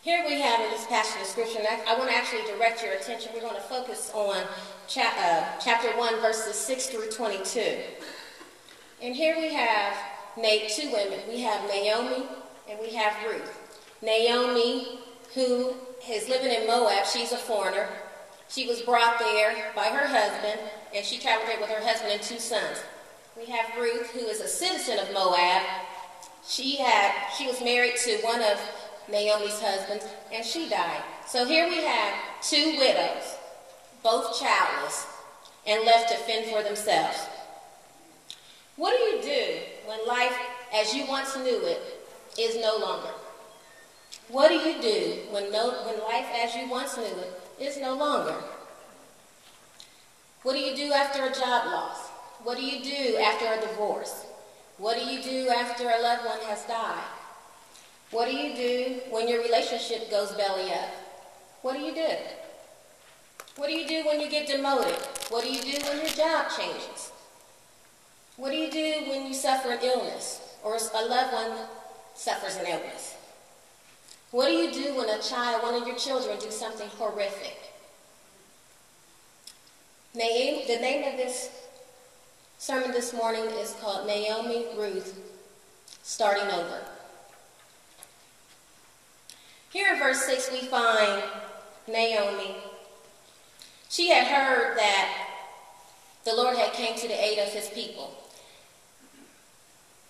Here we have in this passage of scripture, and I want to actually direct your attention. We're going to focus on chapter 1, verses 6 through 22. And here we have two women. We have Naomi and we have Ruth. Naomi, who is living in Moab, she's a foreigner. She was brought there by her husband, and she traveled there with her husband and 2 sons. We have Ruth, who is a citizen of Moab. She was married to one of Naomi's husbands, and she died. So here we have 2 widows, both childless, and left to fend for themselves. What do you do when life as you once knew it is no longer? What do you do when life as you once knew it is no longer? What do you do after a job loss? What do you do after a divorce? What do you do after a loved one has died? What do you do when your relationship goes belly up? What do you do? What do you do when you get demoted? What do you do when your job changes? What do you do when you suffer an illness or a loved one suffers an illness? What do you do when one of your children do something horrific? The name of this sermon this morning is called Naomi, Ruth, Starting Over. Here in verse 6 we find Naomi. She had heard that the Lord had came to the aid of his people.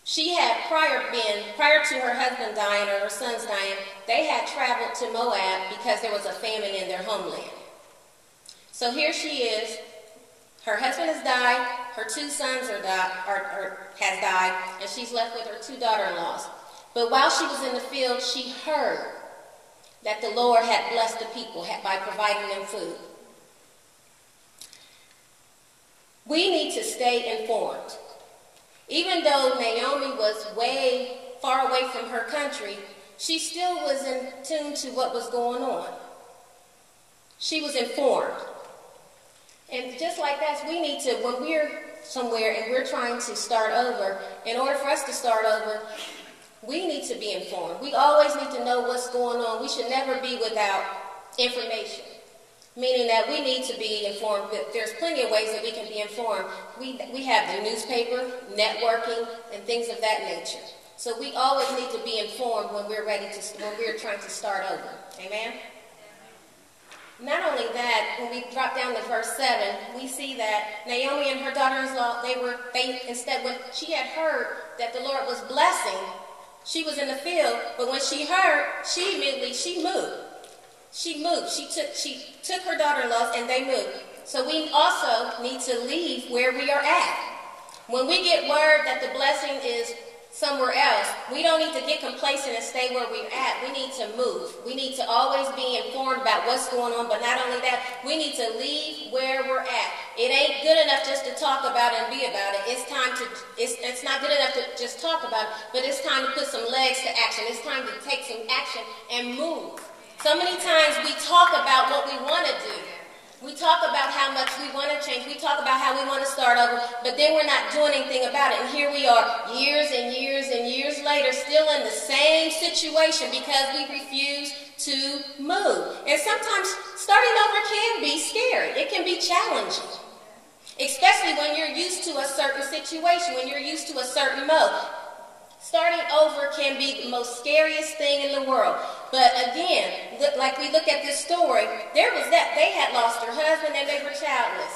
She had prior to her husband dying or her sons dying, they had traveled to Moab because there was a famine in their homeland. So here she is. Her husband has died, her 2 sons has died, and she's left with her 2 daughter-in-laws. But while she was in the field, she heard that the Lord had blessed the people by providing them food. We need to stay informed. Even though Naomi was way far away from her country, she still was in tune to what was going on. She was informed. And just like that, we need to, when we're somewhere and we're trying to start over, in order for us to start over, we need to be informed. We always need to know what's going on. We should never be without information, meaning that we need to be informed. There's plenty of ways that we can be informed. We have the newspaper, networking, and things of that nature. So we always need to be informed when we're trying to start over. Amen? Not only that, when we drop down to verse 7, we see that Naomi and her daughter-in-law, when she had heard that the Lord was blessing, she was in the field, but when she heard, she moved. She moved. She took her daughter-in-laws and they moved. So we also need to leave where we are at. When we get word that the blessing is somewhere else, we don't need to get complacent and stay where we're at. We need to move. We need to always be informed about what's going on, but not only that, we need to leave where we're at. It ain't good enough just to talk about it and be about it. It's not good enough to just talk about it, but it's time to put some legs to action. It's time to take some action and move. So many times we talk about what we want to do. We talk about how much we want to change. We talk about how we want to start over, but then we're not doing anything about it. And here we are years and years and years later still in the same situation because we refuse to move. And sometimes starting over can be scary. It can be challenging, especially when you're used to a certain situation, when you're used to a certain mode. Starting over can be the most scariest thing in the world. But again, like we look at this story, there was that. They had lost their husband and they were childless.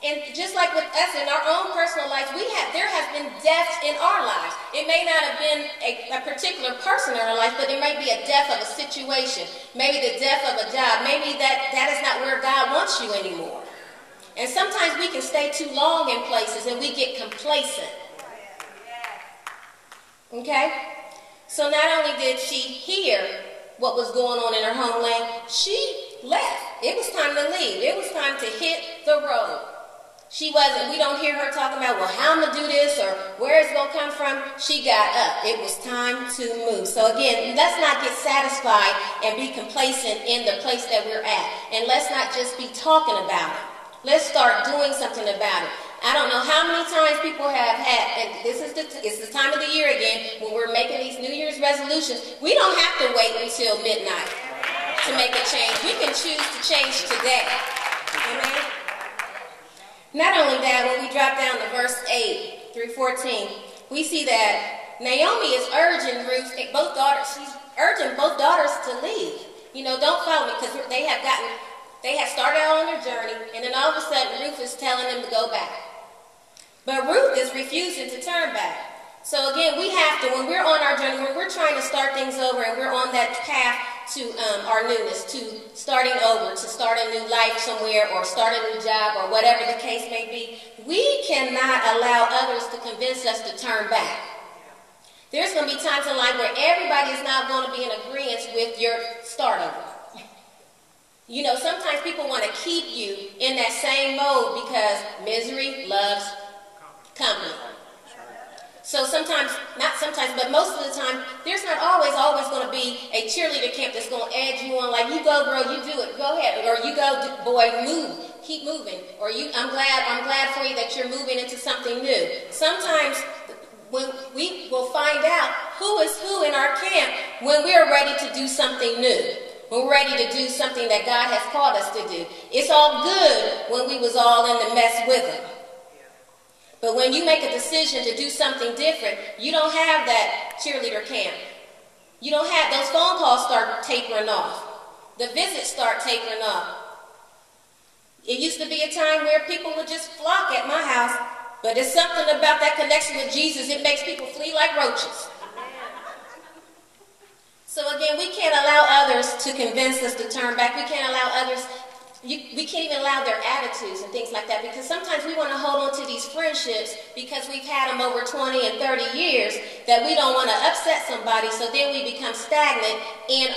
And just like with us in our own personal lives, there has been death in our lives. It may not have been a particular person in our life, but it may be a death of a situation. Maybe the death of a job. Maybe that is not where God wants you anymore. And sometimes we can stay too long in places and we get complacent. Okay? So not only did she hear what was going on in her homeland, she left. It was time to leave. It was time to hit the road. We don't hear her talking about, well, how I'm going to do this or where it's going to come from. She got up. It was time to move. So again, let's not get satisfied and be complacent in the place that we're at. And let's not just be talking about it. Let's start doing something about it. I don't know how many times people have had, and it's the time of the year again when we're making these New Year's resolutions. We don't have to wait until midnight. to make a change. We can choose to change today. Amen. Not only that, when we drop down to verse 8 through 14, we see that Naomi is urging Ruth, she's urging both daughters to leave. You know, don't follow me, because they have started out on their journey, and then all of a sudden Ruth is telling them to go back. But Ruth is refusing to turn back. So again, we have to, when we're on our journey, when we're trying to start things over and we're on that path to our newness, to starting over, to start a new life somewhere or start a new job or whatever the case may be, we cannot allow others to convince us to turn back. There's going to be times in life where everybody is not going to be in agreement with your start over. You know, sometimes people want to keep you in that same mode because misery loves company. So sometimes, not sometimes, but most of the time, there's not always going to be a cheerleader camp that's going to edge you on, like, you go, girl, you do it, go ahead, or you go, boy, move, keep moving, or I'm glad for you that you're moving into something new. Sometimes when we will find out who is who in our camp when we're ready to do something new. When we're ready to do something that God has called us to do. It's all good when we was all in the mess with Him. But when you make a decision to do something different, you don't have that cheerleader camp. You don't have, those phone calls start tapering off. The visits start tapering off. It used to be a time where people would just flock at my house, but there's something about that connection with Jesus, it makes people flee like roaches. So again, we can't allow others to convince us to turn back. We can't allow others, we can't even allow their attitudes and things like that, because sometimes we want to hold on to these friendships because we've had them over 20 and 30 years that we don't want to upset somebody, so then we become stagnant in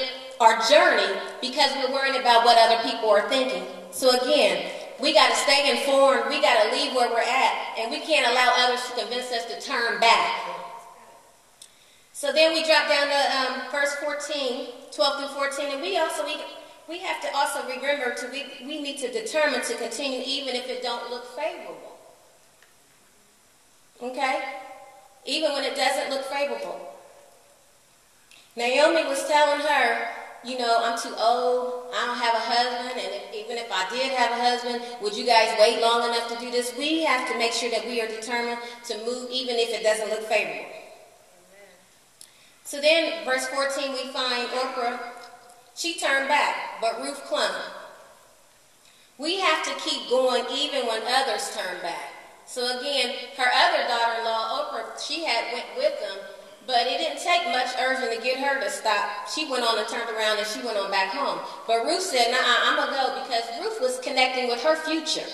our journey because we're worrying about what other people are thinking. So again, we got to stay informed, we got to leave where we're at, and we can't allow others to convince us to turn back. So then we drop down to verse 14, 12 through 14, and we have to also remember we need to determine to continue even if it don't look favorable. Okay? Even when it doesn't look favorable. Naomi was telling her, you know, I'm too old, I don't have a husband, and even if I did have a husband, would you guys wait long enough to do this? We have to make sure that we are determined to move even if it doesn't look favorable. So then, verse 14, we find Orpah, she turned back, but Ruth clung. We have to keep going even when others turn back. So again, her other daughter-in-law, Orpah, she had went with them, but it didn't take much urging to get her to stop. She went on and turned around and she went on back home. But Ruth said, nah, I'm going to go, because Ruth was connecting with her future.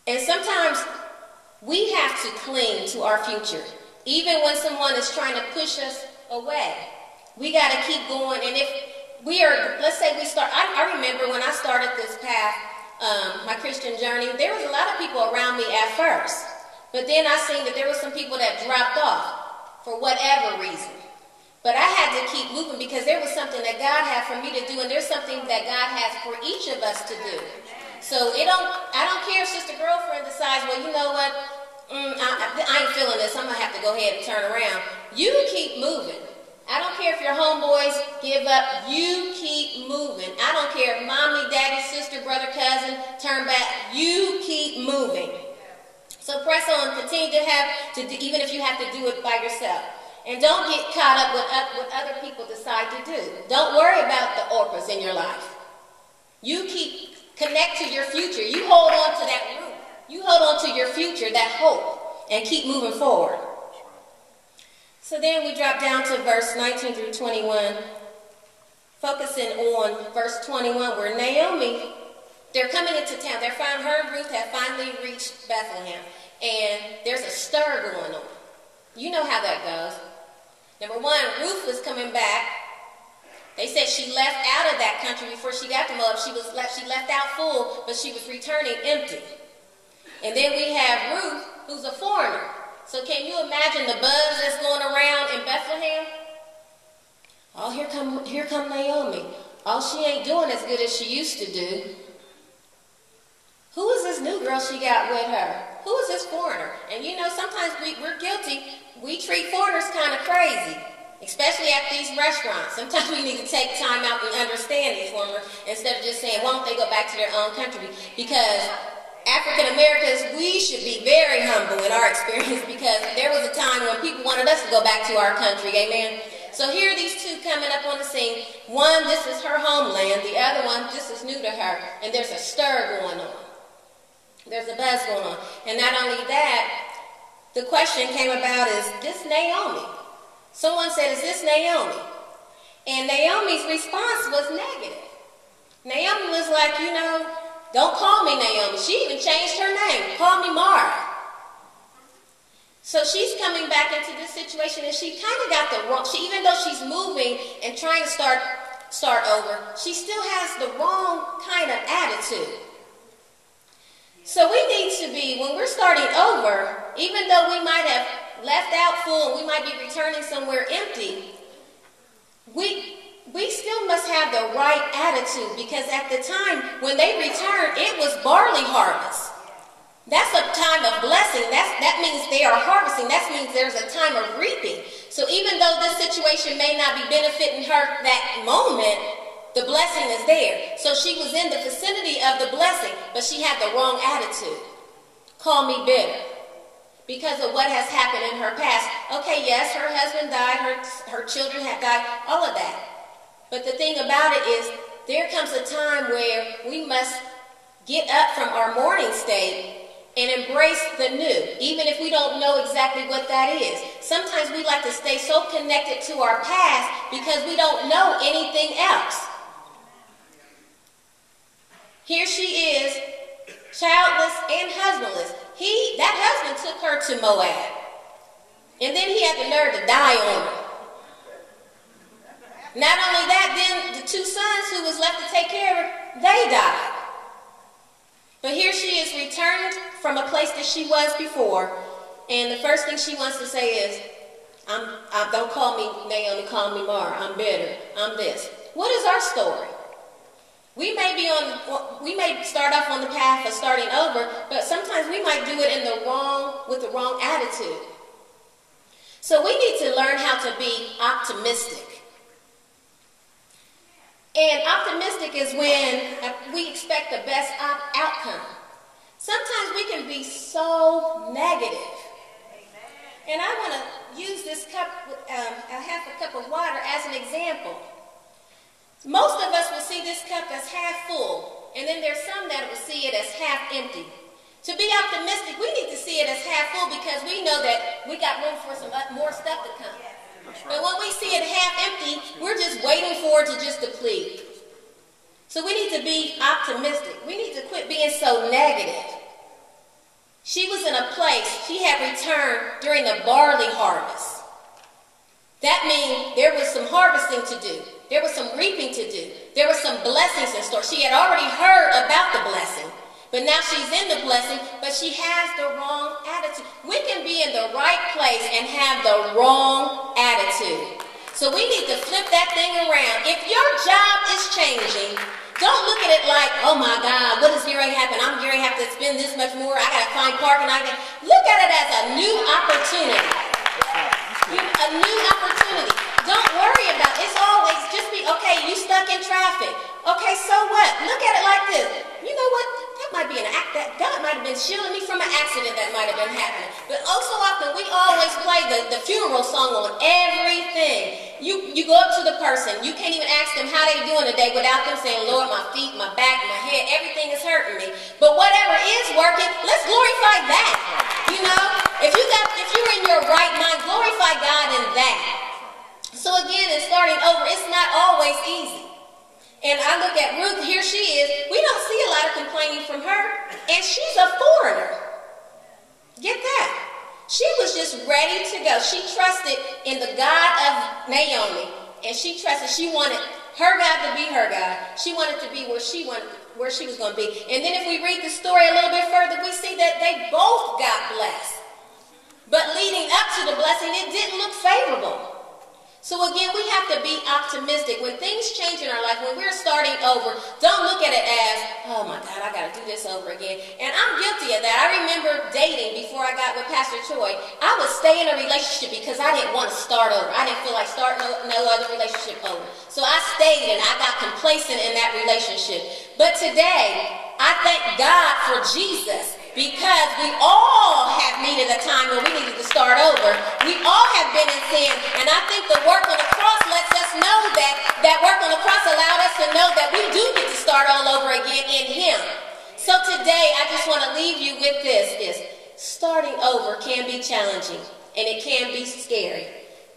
And sometimes we have to cling to our future. Even when someone is trying to push us away, we got to keep going. And if we are, let's say we start, I remember when I started this path, my Christian journey, there was a lot of people around me at first. But then I seen that there were some people that dropped off for whatever reason. But I had to keep moving because there was something that God had for me to do, and there's something that God has for each of us to do. So I don't care if sister girlfriend decides, well, you know what, I ain't feeling this, I'm going to have to go ahead and turn around. You keep moving. I don't care if your homeboys give up, you keep moving. I don't care if mommy, daddy, sister, brother, cousin turn back, you keep moving. So press on, continue to even if you have to do it by yourself. And don't get caught up with what other people decide to do. Don't worry about the Orpahs in your life. You connect to your future. You hold on to that root. You hold on to your future, that hope, and keep moving forward. So then we drop down to verse 19 through 21, focusing on verse 21, where Naomi, they're coming into town. Her and Ruth have finally reached Bethlehem, and there's a stir going on. You know how that goes. Number one, Ruth was coming back. They said she left out of that country before she got to Moab. She left out full, but she was returning empty. And then we have Ruth, who's a foreigner. So can you imagine the buzz that's going around in Bethlehem? Oh, here come Naomi. Oh, she ain't doing as good as she used to do. Who is this new girl she got with her? Who is this foreigner? And you know, sometimes we're guilty. We treat foreigners kind of crazy. especially at these restaurants. Sometimes we need to take time out and understand these women instead of just saying, why don't they go back to their own country? Because African Americans, we should be very humble in our experience, because there was a time when people wanted us to go back to our country, amen? So here are these two coming up on the scene. One, this is her homeland. The other one, this is new to her. And there's a stir going on. There's a buzz going on. And not only that, the question came about, is this Naomi? Someone said, is this Naomi? And Naomi's response was negative. Naomi was like, you know, don't call me Naomi. She even changed her name. Call me Mara. So she's coming back into this situation, and she kind of got the wrong, even though she's moving and trying to start over, she still has the wrong kind of attitude. So we need to be, when we're starting over, even though we might have left out full and we might be returning somewhere empty, we still must have the right attitude, because at the time when they returned, it was barley harvest. That's a time of blessing. That means they are harvesting. That means there's a time of reaping. So even though this situation may not be benefiting her that moment, the blessing is there. So she was in the vicinity of the blessing, but she had the wrong attitude. Call me bitter because of what has happened in her past. Okay, yes, her husband died, her children have died, all of that. But the thing about it is, there comes a time where we must get up from our mourning state and embrace the new, even if we don't know exactly what that is. Sometimes we like to stay so connected to our past because we don't know anything else. Here she is, childless and husbandless. That husband took her to Moab, and then he had the nerve to die on her. Not only that, then the two sons who was left to take care of her, they died. But here she is, returned from a place that she was before, and the first thing she wants to say is, don't call me Naomi, call me Mara. I'm bitter. I'm this. What is our story? We may start off on the path of starting over, but sometimes we might do it with the wrong attitude. So we need to learn how to be optimistic. And optimistic is when we expect the best outcome. Sometimes we can be so negative. And I want to use this cup, half a cup of water, as an example. Most of us will see this cup as half full, and then there's some that will see it as half empty. To be optimistic, we need to see it as half full, because we know that we got room for some more stuff to come. But when we see it half empty, we're just waiting for it to just deplete. So we need to be optimistic. We need to quit being so negative. She was in a place, she had returned during the barley harvest. That means there was some harvesting to do. There was some reaping to do. There were some blessings in store. She had already heard about the blessing, but now she's in the blessing, but she has the wrong attitude. We can be in the right place and have the wrong attitude. So we need to flip that thing around. If your job is changing, don't look at it like, oh my God, what is going to happen? I'm going to have to spend this much more. I got to find parking. Look at it as a new opportunity. A new opportunity. Don't worry about it. It's always just be, okay, you stuck in traffic. Okay, so what? Look at it like this. You know what? That might be an act that God might have been shielding me from an accident that might have been happening. But oh so often we always play the funeral song on everything. You go up to the person. You can't even ask them how they doing today without them saying, Lord, my feet, my back, my head, everything is hurting me. But whatever is working, let's glorify that. You know, if you're in your right mind, glorify God in that. So again, in starting over, it's not always easy. And I look at Ruth, here she is. We don't see a lot of complaining from her. And she's a foreigner. Get that. She was just ready to go. She trusted in the God of Naomi. And she wanted her God to be her God. She wanted to be where she was going to be. And then if we read the story a little bit further, we see that they both got blessed. But leading up to the blessing, it didn't look favorable. So again, we have to be optimistic. When things change in our life, when we're starting over, don't look at it as, oh my God, I got to do this over again. And I'm guilty of that. I remember dating before I got with Pastor Choi. I would stay in a relationship because I didn't want to start over. I didn't feel like starting no other relationship over. So I stayed and I got complacent in that relationship. But today, I thank God for Jesus, because we all have needed a time where we needed to start over. We all have been in sin, and I think the work on the cross lets us know that work on the cross allowed us to know that we do get to start all over again in Him. So today, I just want to leave you with this, is starting over can be challenging, and it can be scary.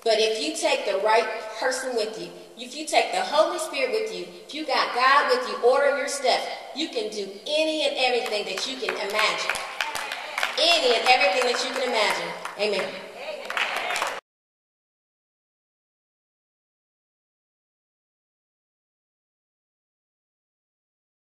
But if you take the right person with you, if you take the Holy Spirit with you, if you got God with you, ordering your steps, you can do any and everything that you can imagine. Any and everything that you can imagine. Amen.